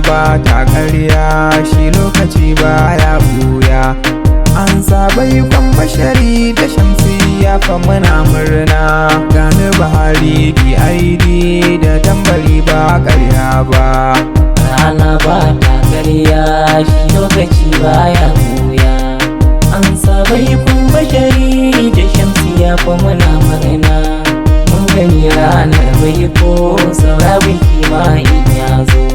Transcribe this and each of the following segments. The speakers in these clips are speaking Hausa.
ba ta ƙarya, shi lokaci ba ya buya. An sabai kwan bashari da shamsiya fa muna murna. Gani Buhari BID da tambari ba ƙarya ba. Rana ba ta ƙarya, shi lokaci ba ya buya. An sabai kwan bashari da shamsiya fa muna murna. Mun gani ranar bai ko saura biki ma in ya zo.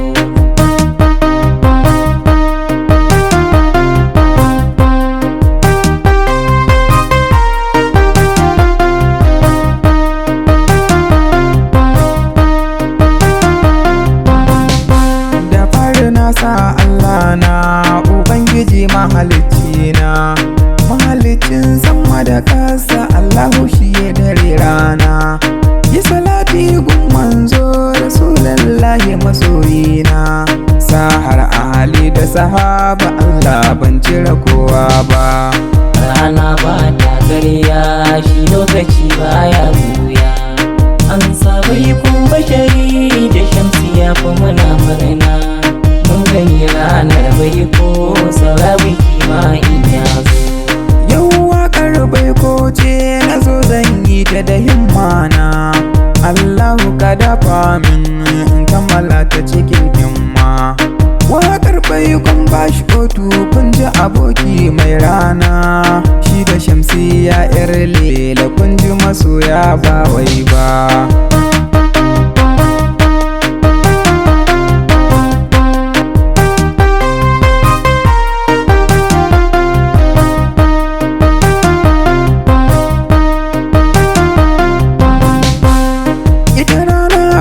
Sa Allah na Ubangiji mahalicci na, mahalicin sama da ƙasa, Allahu shi ya dare rana. Yi salati gun manzo Rasulullahi masoyina, sahar ahali da sahaba Allah ban cire kowa ba. Rana ba ta ƙarya, shi lokaci ba ya buya. An sabai kun bashari da shamsiya fa muna murna. Mun gani ranar bai ko saura biki ma in ya zo. Yau waƙar bai ko ce na zo zan yi ta da himma na. Allahu ka dafa min in kammala ta cikin himma. Waƙar bai kun bashi kotu kun ji aboki mai rana. Shi da shamsiya yar lela kun ji masoya ba wai ba.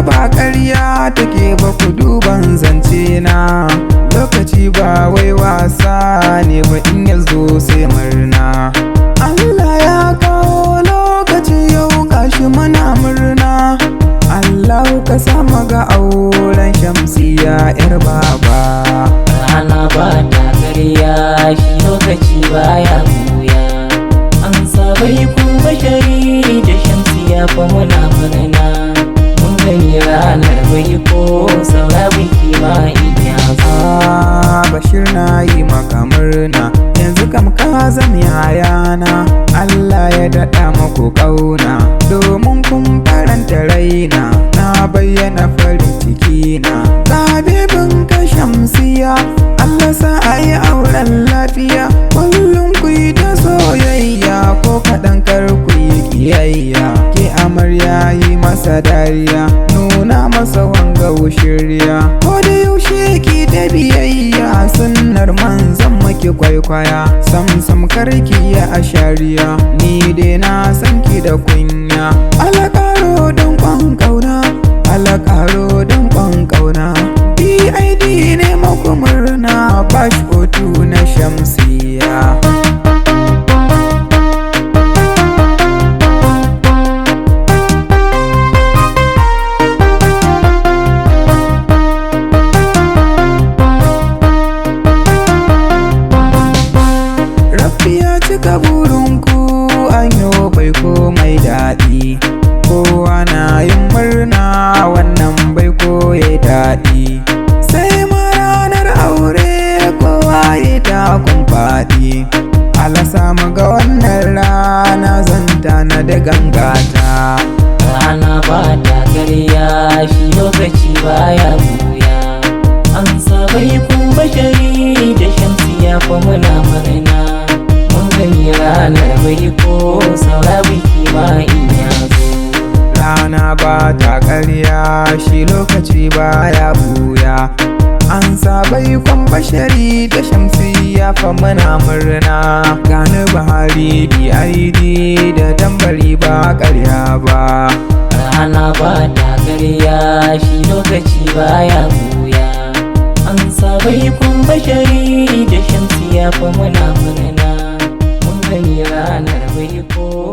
Ba ƙarya take ba ku duban zance na, lokaci ba wai wasa ne ba in ya zo sai murna. Allah ya kawo lokaci yau gashi muna murna. Allah ka sama ga auren shamsiya yar baba. Rana ba ta ƙarya, shi lokaci ba ya buya. An sabai kun bashari da shamsiya fa muna murna. Gani ranar bai ko saura biki ma in ya zo. Bashir na yi maka murna, yanzu kam ka zama yayana. Allah ya daɗa maku ƙauna, domin kun faranta raina. Na bayyana farin ciki na, zabibin ka shamsiya. Allah sa a yi auren lafiya, kullum ku yi ta soyayya, ko kaɗan kar ku yi kiyayya. Ke amarya yi masa dariya, nuna masa wanga shirya. Ko da yaushe ki ta biyayya, sunnar manzon maki kwaikwaya. Sam karki ya ashariya, ni dai na san ki da kunya. Alakaro don kwan kauna, alakaro don kwan kauna. BID ne maku murna, bash otu na shamsiya. Cika burinku an yi bai ko mai daɗi, kowa na yin murna wannan bai ko ya daɗi. Sai ma ranar aure kowa ya takun faɗi. Allah samu ga wannan rana zanta na da gangata. Rana ba ta ƙarya, shi lokaci ba ya buya. An sabai kun bashari da shamsiya fa muna murna. Gani ranar bai ko saura biki ma in ya zo. Rana ba ta ƙarya, shi lokaci ba ya buya. An sabai kwan bashari da shamsiya fa muna murna. Gani Buhari BID da tambari ba ƙarya ba. Rana ba ta ƙarya, shi lokaci ba ya buya. An sabai kwan bashari da shamsiya fa muna murna. Gani ranar bai ko